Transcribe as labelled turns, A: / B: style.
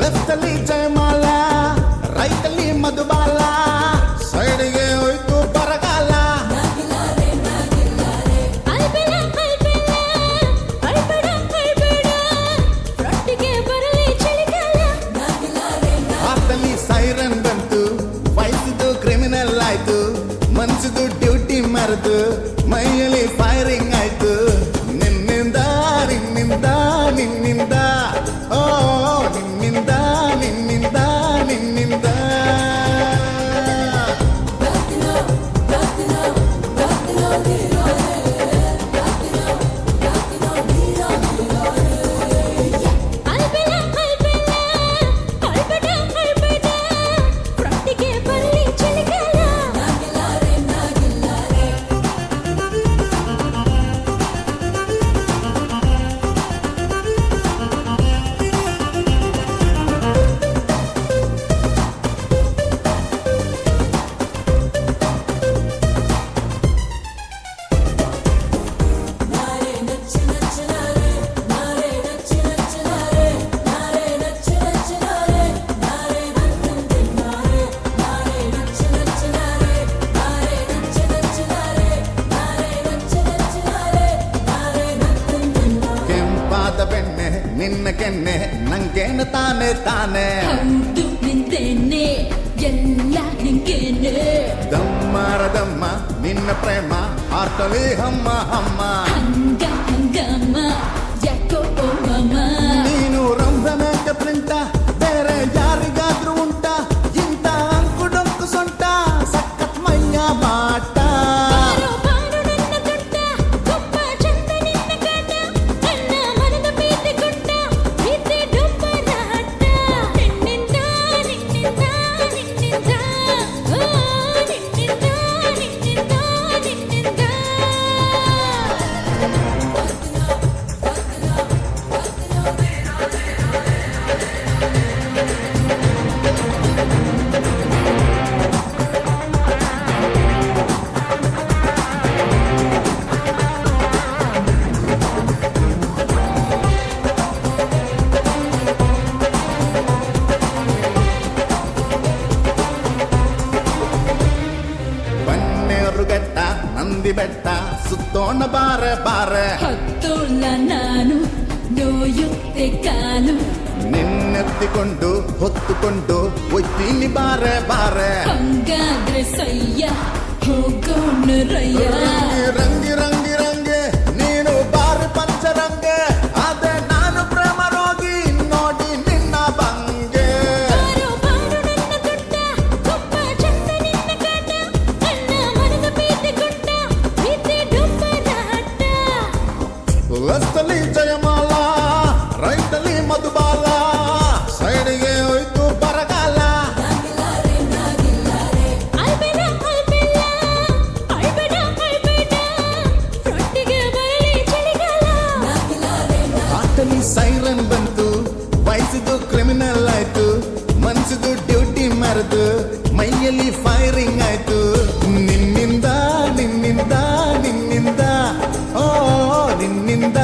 A: ಲೆಫ್ಟಲ್ಲಿ ಜಯಮಾಲ ರೈಟಲ್ಲಿ ಮಧುಬಾಲ ಸೈಡ್ಗೆ ಹೋಯ್ತು ಬರಗಾಲ ಆತಲ್ಲಿ ಸೈರನ್ ಬಂತು ವಯಸ್ಸಿದು ಕ್ರಿಮಿನಲ್ ಆಯ್ತು ಮನ್ಸಿದು ಡ್ಯೂಟಿ ಮರೆತು ಮೈಯಲ್ಲಿ ಫೈರಿಂಗ್ ಆಯ್ತು ನಿನ್ನಿಂದ ನಿನ್ನಿಂದ ನಿನ್ನಿಂದ ಓ ನಿನ್ನಿಂದ ನಿನ್ನಿಂದ ನಿನ್ನಿಂದ ಬೆಣ್ಣೆ ನಿನ್ನ ಕೆನ್ನೆ ನಂಗೇನು ತಾನೆ ತಾನೆ
B: ಹೌದು ನಿಂತೇನೆ ಎಲ್ಲ ನಿಂಗೇನೆ
A: ದಮ್ಮಾರದಮ್ಮ ನಿನ್ನ ಪ್ರೇಮ ಆರ್ತಲಿ ಹಮ್ಮ ಹಮ್ಮ
B: ಹಂಗಮ್ಮ ಯಾಕೋ ಮಮ್ಮ
A: ನೀನು ರಂಭಮೇಕ ಪ್ರಿಂಟ ಬೇರೆ ಯಾರಿಗಾದ್ರೂ ಉಂಟ ಇಂತ ಅಂಕುಡೊಂಕು ಸೊಂಟ ಸಖತ್ ಮೈಯ ಮಾಟ ನಂದಿ ಬೆಟ್ಟ ಸುತ್ತೋಣ ಬಾರೆ ಬಾರೆ
B: ಹತ್ತೋಲ್ಲ ನಾನು ನೋಯುತ್ತೆ ಕಾಲು
A: ನಿನ್ನೆತ್ತಿಕೊಂಡು ಹೊತ್ತುಕೊಂಡು ಒಯ್ತೀನಿ ಬಾರೆ ಬಾರೆ
B: ಹಂಗಾದ್ರೆ ಸಯ್ಯ ಹೋಗೋಣ ರಯ್ಯ
A: ರಂಗಿ ರಂಗಿ ರಂಗೆ ನೀನು ಬಾರಿ ಪಂಚರಂಗೆ ಅದೇ ನಾನು ಪ್ರೇಮ ರೋಗಿ ನೋಡಿ ನಿನ್ನ ಬಂಗೆ ಲೆಫ್ಟಲ್ಲಿ ಜಯಮಾಲ ರೈಟಲ್ಲಿ ಮಧುಬಾಲ ಸೈಡ್ಗೆ ಹೋಯ್ತು ಬರಗಾಲ ಆತಲ್ಲಿ ಸೈರನ್ ಬಂತು ವಯಸ್ಸಿದು ಕ್ರಿಮಿನಲ್ ಆಯ್ತು ಮನ್ಸಿದು ಡ್ಯೂಟಿ ಮರೆತು ಮೈಯಲ್ಲಿ ಫೈರಿಂಗ್ ಆಯ್ತು ನಿನ್ನಿಂದ ನಿನ್ನಿಂದ ನಿನ್ನಿಂದ ಓ ನಿನ್ನಿಂದ